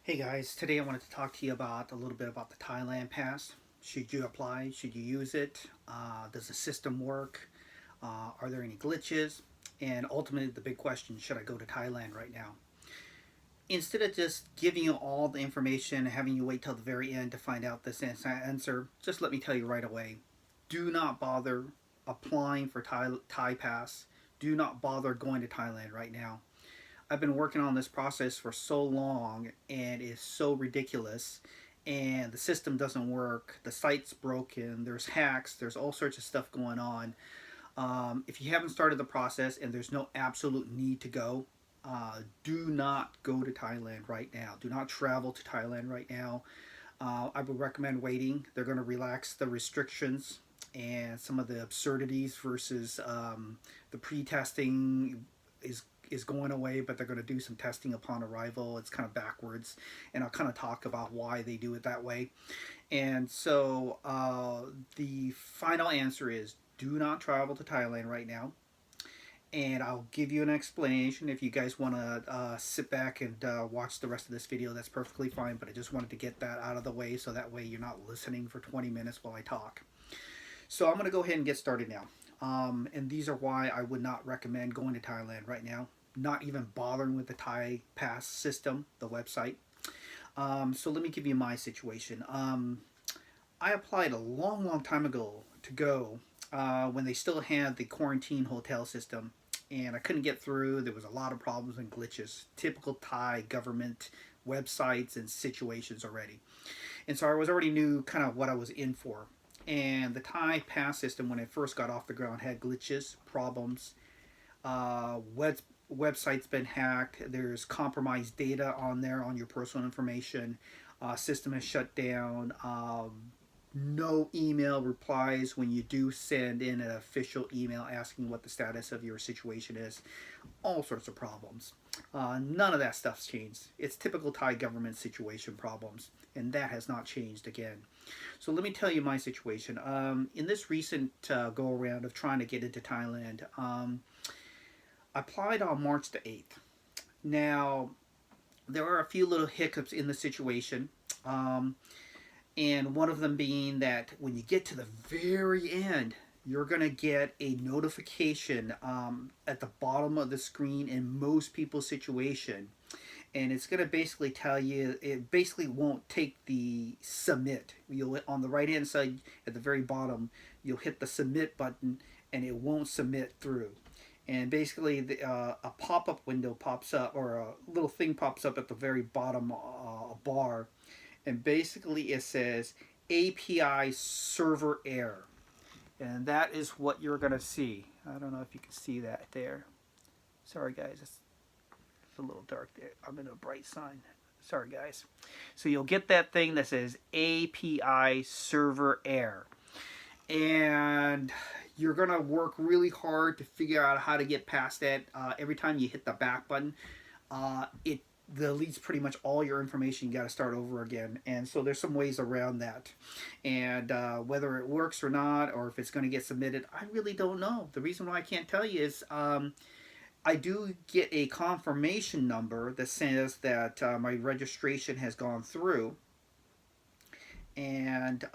Hey guys, today I wanted to talk to you about a little bit about the Thailand Pass. Should you apply? Should you use it? Does the system work? Are there any glitches? And ultimately, the big question, should I go to Thailand right now? Instead of just giving you all the information and having you wait till the very end to find out this answer, just let me tell you right away. Do not bother applying for Thai Pass. Do not bother going to Thailand right now. I've been working on this process for so long and it's so ridiculous, and the system doesn't work, the site's broken, there's hacks, there's all sorts of stuff going on. If you haven't started the process and there's no absolute need to go, do not go to Thailand right now. Do not travel to Thailand right now. I would recommend waiting. They're going to relax the restrictions and some of the absurdities versus the pre-testing is going away, but they're going to do some testing upon arrival. It's kind of backwards, and I'll kind of talk about why they do it that way. And so the final answer is do not travel to Thailand right now. And I'll give you an explanation. If you guys want to sit back and watch the rest of this video, that's perfectly fine, but I just wanted to get that out of the way so that way you're not listening for 20 minutes while I talk. So I'm going to go ahead and get started now. And these are why I would not recommend going to Thailand right now, not even bothering with the Thai Pass system, the website. So let me give you my situation. I applied a long, long time ago to go when they still had the quarantine hotel system, and I couldn't get through. There was a lot of problems and glitches, typical Thai government websites and situations already. And so I was already knew kind of what I was in for. And the Thai Pass system, when it first got off the ground, had glitches, problems. Website's been hacked. There's compromised data on there on your personal information. System is shut down. No email replies when you do send in an official email asking what the status of your situation is. All sorts of problems. None of that stuff's changed. It's typical Thai government situation problems, and that has not changed again. So let me tell you my situation. In this recent go around of trying to get into Thailand, I applied on March the 8th. Now, there are a few little hiccups in the situation. And one of them being that when you get to the very end, you're going to get a notification at the bottom of the screen in most people's situation. And it's going to basically tell you, it basically won't take the submit. You'll, on the right hand side at the very bottom, you'll hit the submit button and it won't submit through. And basically a pop-up window pops up, or a little thing pops up at the very bottom bar, and basically it says API server error, and that is what you're gonna see. I don't know if you can see that there. Sorry guys, it's a little dark there. I'm in a bright sign. Sorry guys. So you'll get that thing that says API server error, and you're gonna work really hard to figure out how to get past that. Every time you hit the back button, it deletes pretty much all your information. You got to start over again, and so there's some ways around that. And whether it works or not, or if it's going to get submitted, I really don't know. The reason why I can't tell you is I do get a confirmation number that says that my registration has gone through, and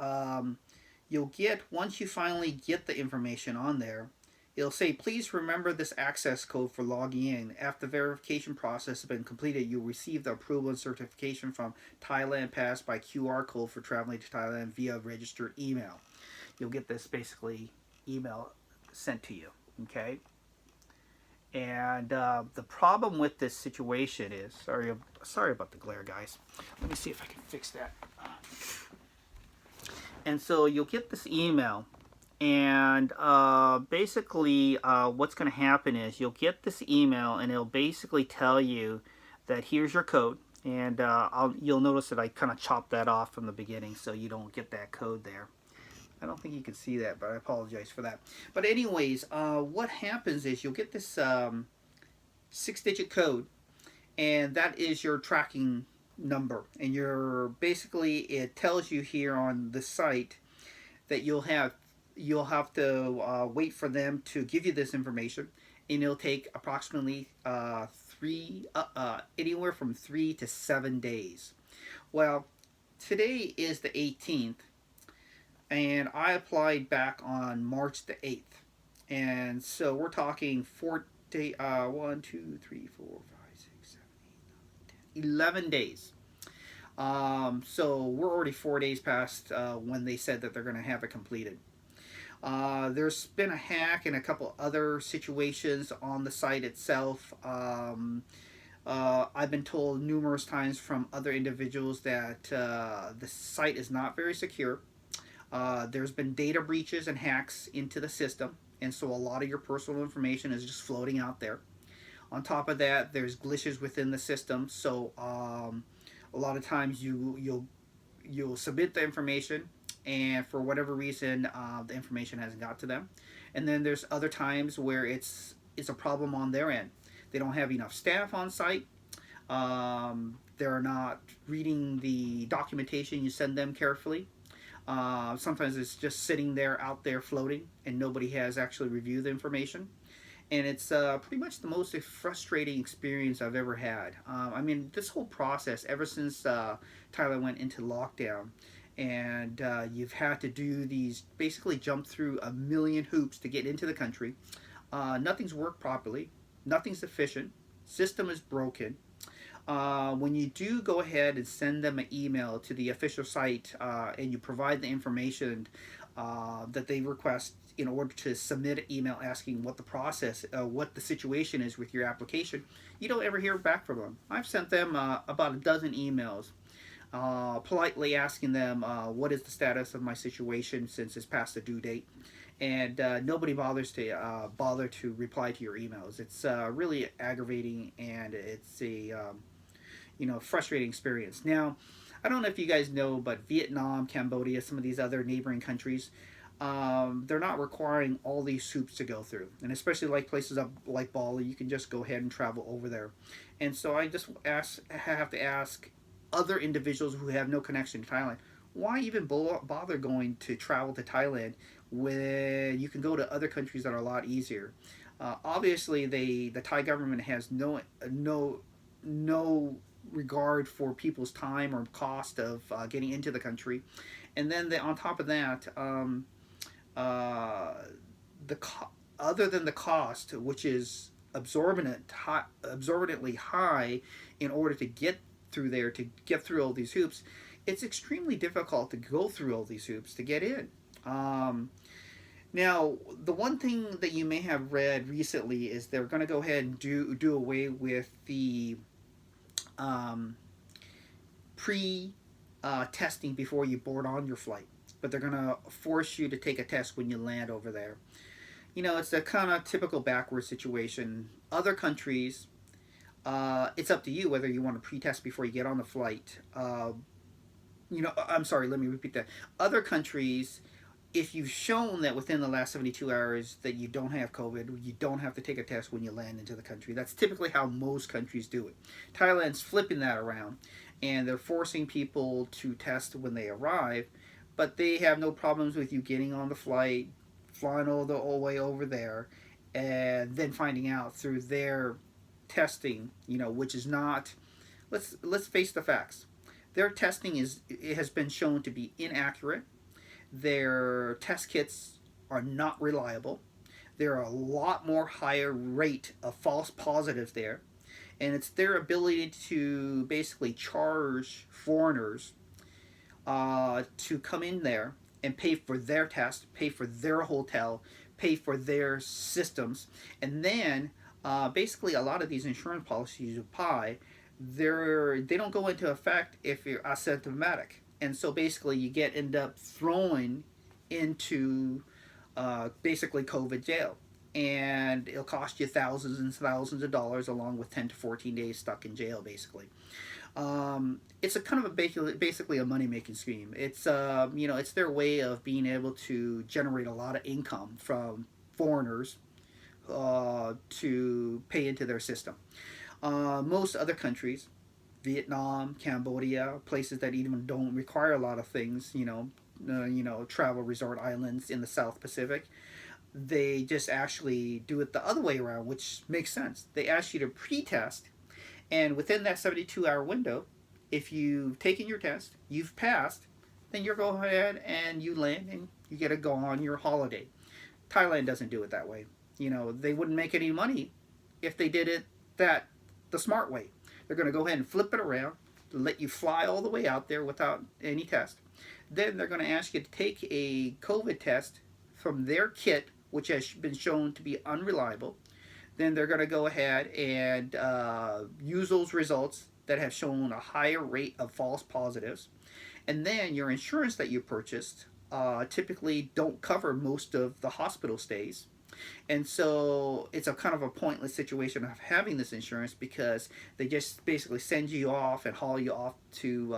you'll get, once you finally get the information on there, it'll say, please remember this access code for logging in. After the verification process has been completed, you'll receive the approval and certification from Thailand Pass by QR code for traveling to Thailand via registered email. You'll get this basically email sent to you, okay? And the problem with this situation is, sorry about the glare, guys. Let me see if I can fix that. And so you'll get this email, and basically what's going to happen is you'll get this email and it'll basically tell you that here's your code, and you'll notice that I kind of chopped that off from the beginning so you don't get that code there. I don't think you can see that, but I apologize for that. But anyways, what happens is you'll get this 6-digit code, and that is your tracking number, and you're basically, it tells you here on the site that you'll have to wait for them to give you this information, and it'll take approximately anywhere from 3 to 7 days. Well, today is the 18th, and I applied back on March the 8th. And so we're talking 4 day, 1, 2, 3, 4, 5, 6, 7, 8, 9, 10, 11 days. So we're already 4 days past when they said that they're going to have it completed. There's been a hack and a couple other situations on the site itself. I've been told numerous times from other individuals that the site is not very secure. There's been data breaches and hacks into the system, and so a lot of your personal information is just floating out there. On top of that, there's glitches within the system, so a lot of times you'll submit the information, and for whatever reason, the information hasn't got to them. And then there's other times where it's a problem on their end. They don't have enough staff on site. They're not reading the documentation you send them carefully. Sometimes it's just sitting there out there floating, and nobody has actually reviewed the information. And it's pretty much the most frustrating experience I've ever had. I mean, this whole process, ever since Thailand went into lockdown, and you've had to do these, basically jump through a million hoops to get into the country. Nothing's worked properly, nothing's efficient, system is broken. When you do go ahead and send them an email to the official site and you provide the information that they request in order to submit an email asking what the process, what the situation is with your application, you don't ever hear back from them. I've sent them about a dozen emails politely asking them what is the status of my situation since it's past the due date, and nobody bothers to bother to reply to your emails. It's really aggravating, and it's a frustrating experience. Now, I don't know if you guys know, but Vietnam, Cambodia, some of these other neighboring countries, they're not requiring all these hoops to go through, and especially like places like Bali, you can just go ahead and travel over there. And so I just have to ask other individuals who have no connection to Thailand, why even bother going to travel to Thailand when you can go to other countries that are a lot easier? Obviously, the Thai government has no regard for people's time or cost of getting into the country, and then on top of that, uh, other than the cost, which is absorbently high, in order to get through there, to get through all these hoops, it's extremely difficult to go through all these hoops to get in. Now, the one thing that you may have read recently is they're going to go ahead and do away with the um, pre testing before you board on your flight, but they're going to force you to take a test when you land over there. It's a kind of typical backward situation. Other countries, it's up to you whether you want to pre-test before you get on the flight. I'm sorry, let me repeat that. Other countries, if you've shown that within the last 72 hours that you don't have COVID, you don't have to take a test when you land into the country. That's typically how most countries do it. Thailand's flipping that around, and they're forcing people to test when they arrive, but they have no problems with you getting on the flight, flying all the whole way over there, and then finding out through their testing, which is not. Let's face the facts. Their testing it has been shown to be inaccurate. Their test kits are not reliable. There are a lot more higher rate of false positives there, and it's their ability to basically charge foreigners to come in there and pay for their test, pay for their hotel, pay for their systems, and then basically a lot of these insurance policies you buy, they don't go into effect if you're asymptomatic, and so basically you end up thrown into basically COVID jail, and it'll cost you thousands and thousands of dollars, along with 10 to 14 days stuck in jail, basically. It's a kind of basically a money making scheme. It's their way of being able to generate a lot of income from foreigners to pay into their system. Most other countries, Vietnam, Cambodia, places that even don't require a lot of things, travel resort islands in the South Pacific, they just actually do it the other way around, which makes sense. They ask you to pre-test, and within that 72-hour window, If you've taken your test, you've passed, then you go ahead and you land and you get to go on your holiday. Thailand doesn't do it that way. They wouldn't make any money if they did it that the smart way. They're going to go ahead and flip it around, let you fly all the way out there without any test. Then they're going to ask you to take a COVID test from their kit, which has been shown to be unreliable. Then they're going to go ahead and use those results that have shown a higher rate of false positives. And then your insurance that you purchased typically don't cover most of the hospital stays. And so it's a kind of a pointless situation of having this insurance because they just basically send you off and haul you off to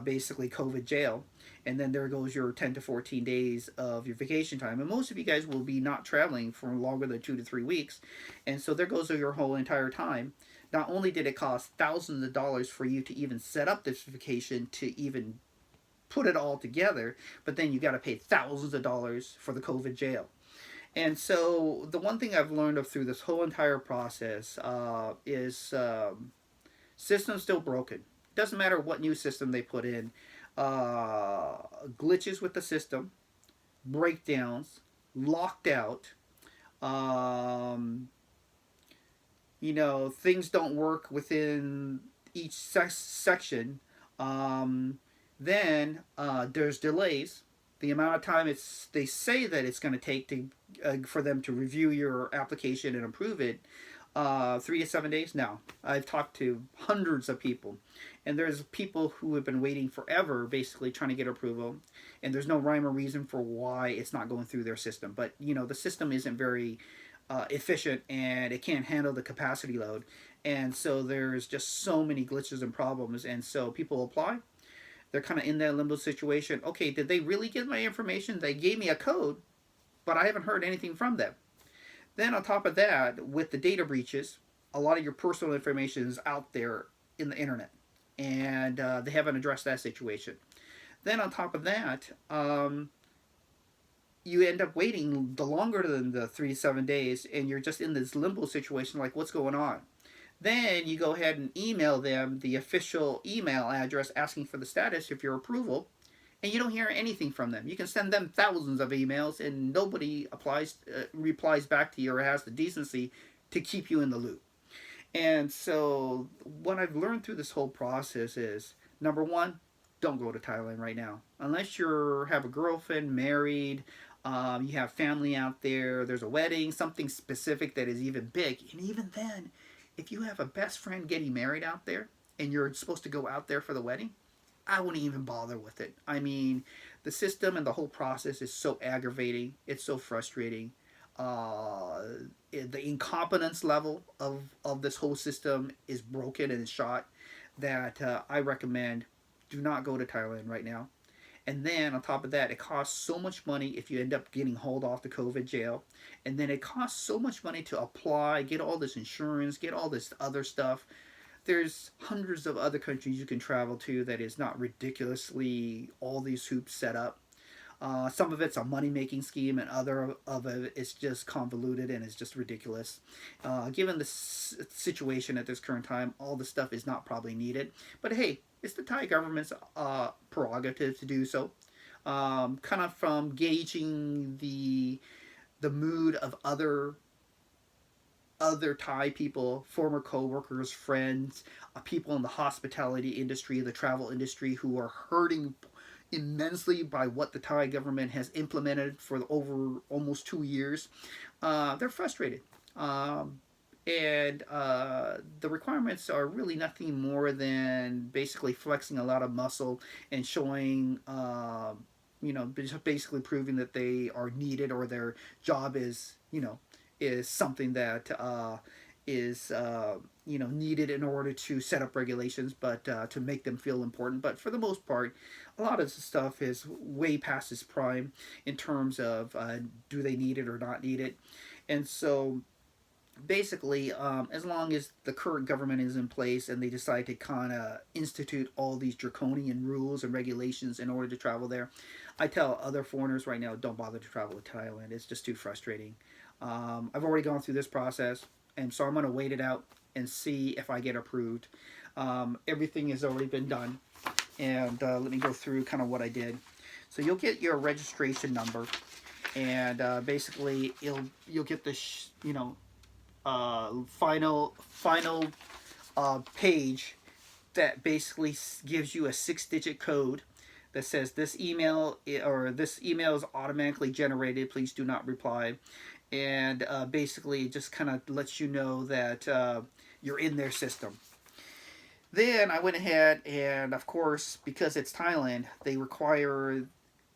basically COVID jail. And then there goes your 10 to 14 days of your vacation time. And most of you guys will be not traveling for longer than 2 to 3 weeks. And so there goes your whole entire time. Not only did it cost thousands of dollars for you to even set up this vacation, to even put it all together, but then you got to pay thousands of dollars for the COVID jail. And so the one thing I've learned of through this whole entire process is system's still broken. Doesn't matter what new system they put in. Glitches with the system, breakdowns, locked out. Things don't work within each section. Then there's delays. The amount of time they say that it's going to take to for them to review your application and approve it, 3 to 7 days. Now, I've talked to hundreds of people, and there's people who have been waiting forever, basically trying to get approval, and there's no rhyme or reason for why it's not going through their system. But the system isn't very efficient, and it can't handle the capacity load, and so there's just so many glitches and problems, and so people apply. They're kind of in that limbo situation. Okay, did they really get my information? They gave me a code, but I haven't heard anything from them. Then on top of that, with the data breaches, a lot of your personal information is out there in the internet, and they haven't addressed that situation. Then on top of that, you end up waiting the longer than the 3 to 7 days, and you're just in this limbo situation, like what's going on. Then you go ahead and email them the official email address asking for the status of your approval, and you don't hear anything from them. You can send them thousands of emails, and nobody replies back to you or has the decency to keep you in the loop. And so what I've learned through this whole process is, number one, don't go to Thailand right now. Unless you have a girlfriend, married, you have family out there, there's a wedding, something specific that is even big. And even then, if you have a best friend getting married out there and you're supposed to go out there for the wedding, I wouldn't even bother with it. I mean, the system and the whole process is so aggravating. It's so frustrating. The incompetence level of this whole system is broken and shot, that I recommend do not go to Thailand right now. And then on top of that, it costs so much money if you end up getting hauled off the COVID jail. And then it costs so much money to apply, get all this insurance, get all this other stuff. There's hundreds of other countries you can travel to that is not ridiculously all these hoops set up. Some of it's a money-making scheme, and other of it is just convoluted and it's just ridiculous. Given the situation at this current time, all the stuff is not probably needed. But hey, it's the Thai government's prerogative to do so. Kind of from gauging the mood of other Thai people, former co-workers, friends, people in the hospitality industry, the travel industry, who are hurting immensely by what the Thai government has implemented for over almost 2 years. They're frustrated. And the requirements are really nothing more than basically flexing a lot of muscle and showing, basically proving that they are needed, or their job is something that is needed in order to set up regulations, but to make them feel important. But for the most part, a lot of this stuff is way past its prime in terms of do they need it or not need it. And so basically, as long as the current government is in place and they decide to kind of institute all these draconian rules and regulations in order to travel there, I tell other foreigners right now, don't bother to travel to Thailand. It's just too frustrating. I've already gone through this process, and so I'm going to wait it out and see if I get approved. Everything has already been done. And let me go through kind of what I did. So you'll get your registration number, and basically you'll get the final page that basically gives you a 6-digit code that says this email is automatically generated. Please do not reply, and basically it just kind of lets you know that you're in their system. Then I went ahead and, of course, because it's Thailand, they require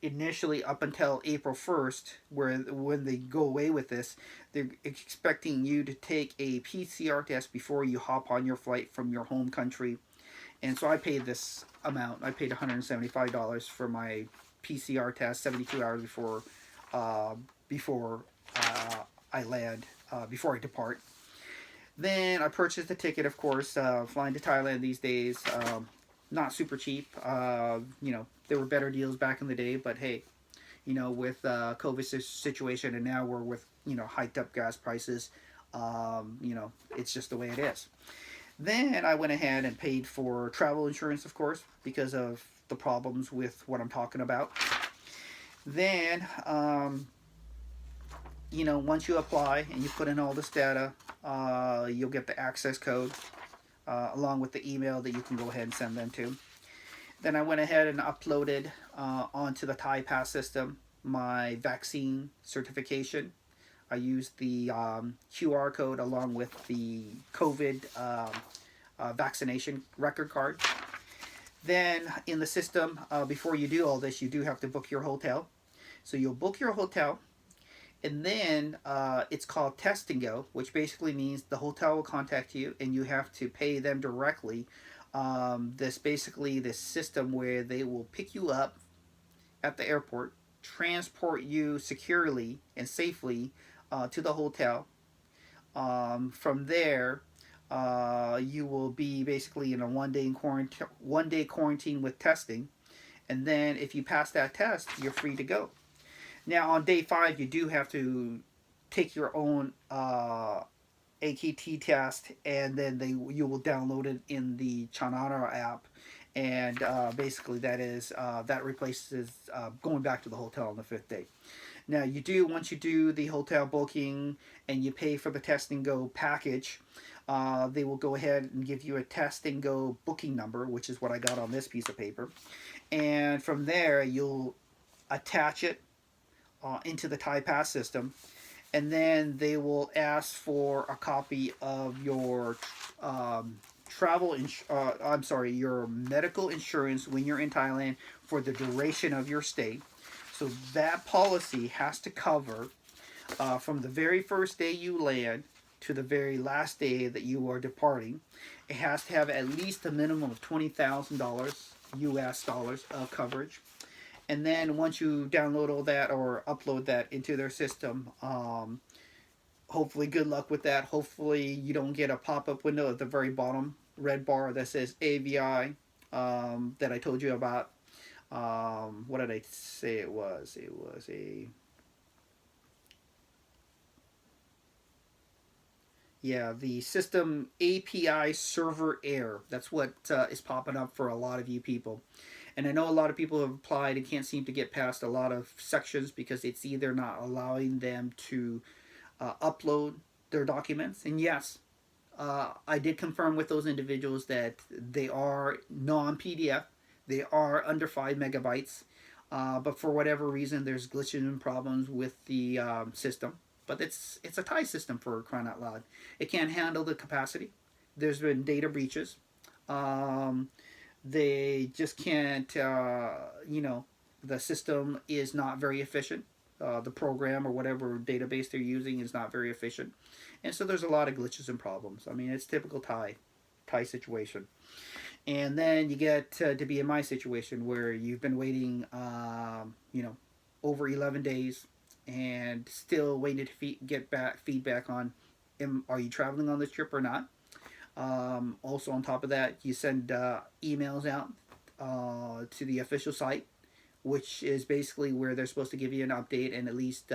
initially up until April 1st, where when they go away with this, they're expecting you to take a PCR test before you hop on your flight from your home country. And so I paid this amount. I paid $175 for my PCR test 72 hours before I land, before I depart. Then I purchased a ticket, of course, flying to Thailand these days. Not super cheap. There were better deals back in the day, but hey, with COVID situation, and now we're with, hiked up gas prices, it's just the way it is. Then I went ahead and paid for travel insurance, of course, because of the problems with what I'm talking about. Then, once you apply and you put in all this data, you'll get the access code along with the email that you can go ahead and send them to. Then I went ahead and uploaded onto the Thai Pass system my vaccine certification. I used the QR code along with the COVID vaccination record card. Then in the system, before you do all this, you do have to book your hotel. So you'll book your hotel, and then it's called Test and Go, which basically means the hotel will contact you and you have to pay them directly. This system where they will pick you up at the airport, transport you securely and safely to the hotel. From there, you will be basically in a one-day quarantine with testing, and then if you pass that test, you're free to go. Now on day 5, you do have to take your own AKT test, and then you will download it in the Chanara app, and basically that replaces going back to the hotel on the 5th day. Now once you do the hotel booking and you pay for the Test and Go package, they will go ahead and give you a Test and Go booking number, which is what I got on this piece of paper, and from there you'll attach it into the Thai Pass system, and then they will ask for a copy of your your medical insurance when you're in Thailand for the duration of your stay. So that policy has to cover from the very first day you land to the very last day that you are departing. It has to have at least a minimum of $20,000 US dollars of coverage. And then once you download all that or upload that into their system, hopefully good luck with that. Hopefully you don't get a pop-up window at the very bottom, red bar that says AVI that I told you about. What did I say it was? It was the system API server error. That's what is popping up for a lot of you people. And I know a lot of people have applied and can't seem to get past a lot of sections because it's either not allowing them to upload their documents. And yes, I did confirm with those individuals that they are non-PDF. They are under 5 megabytes. But for whatever reason, there's glitches and problems with the system. But it's a Thai system, for crying out loud. It can't handle the capacity. There's been data breaches. They just can't, the system is not very efficient. The program or whatever database they're using is not very efficient. And so there's a lot of glitches and problems. I mean, it's typical Thai situation. And then you get to be in my situation where you've been waiting, over 11 days and still waiting to get back feedback on, are you traveling on this trip or not? Also on top of that, you send emails out to the official site, which is basically where they're supposed to give you an update and at least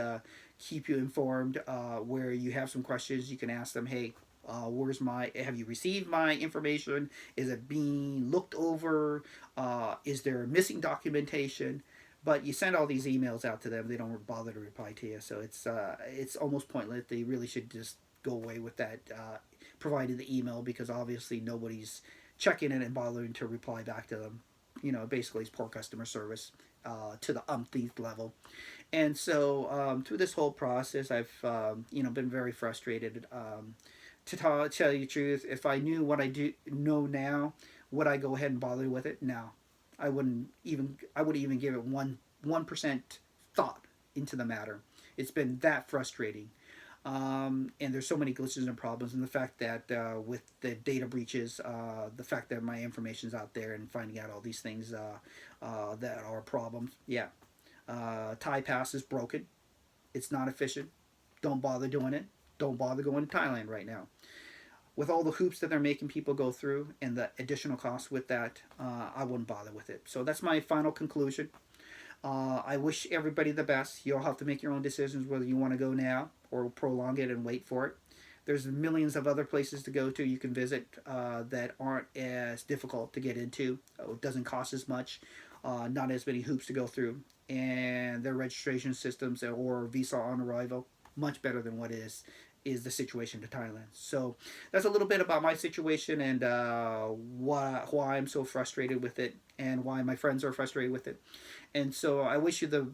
keep you informed. Where you have some questions, you can ask them, hey, Have you received my information? Is it being looked over? Is there missing documentation? But you send all these emails out to them, they don't bother to reply to you. So it's almost pointless. They really should just go away with that, provided the email, because obviously nobody's checking in and bothering to reply back to them. Basically it's poor customer service to the umpteenth level. And so through this whole process, I've been very frustrated. Tell you the truth, if I knew what I do know now, would I go ahead and bother with it? No, I wouldn't even. I wouldn't even give it 1% thought into the matter. It's been that frustrating. And there's so many glitches and problems, and the fact that with the data breaches, the fact that my information's out there and finding out all these things that are problems. Yeah, Thai Pass is broken. It's not efficient. Don't bother doing it. Don't bother going to Thailand right now. With all the hoops that they're making people go through and the additional costs with that, I wouldn't bother with it. So that's my final conclusion. I wish everybody the best. You'll have to make your own decisions whether you want to go now or prolong it and wait for it. There's millions of other places to go to you can visit that aren't as difficult to get into. It doesn't cost as much, not as many hoops to go through, and their registration systems or visa on arrival much better than what is the situation to Thailand. So that's a little bit about my situation and why I'm so frustrated with it and why my friends are frustrated with it. And so I wish you the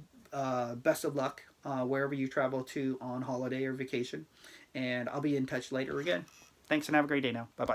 best of luck wherever you travel to on holiday or vacation. And I'll be in touch later again. Thanks and have a great day now. Bye bye.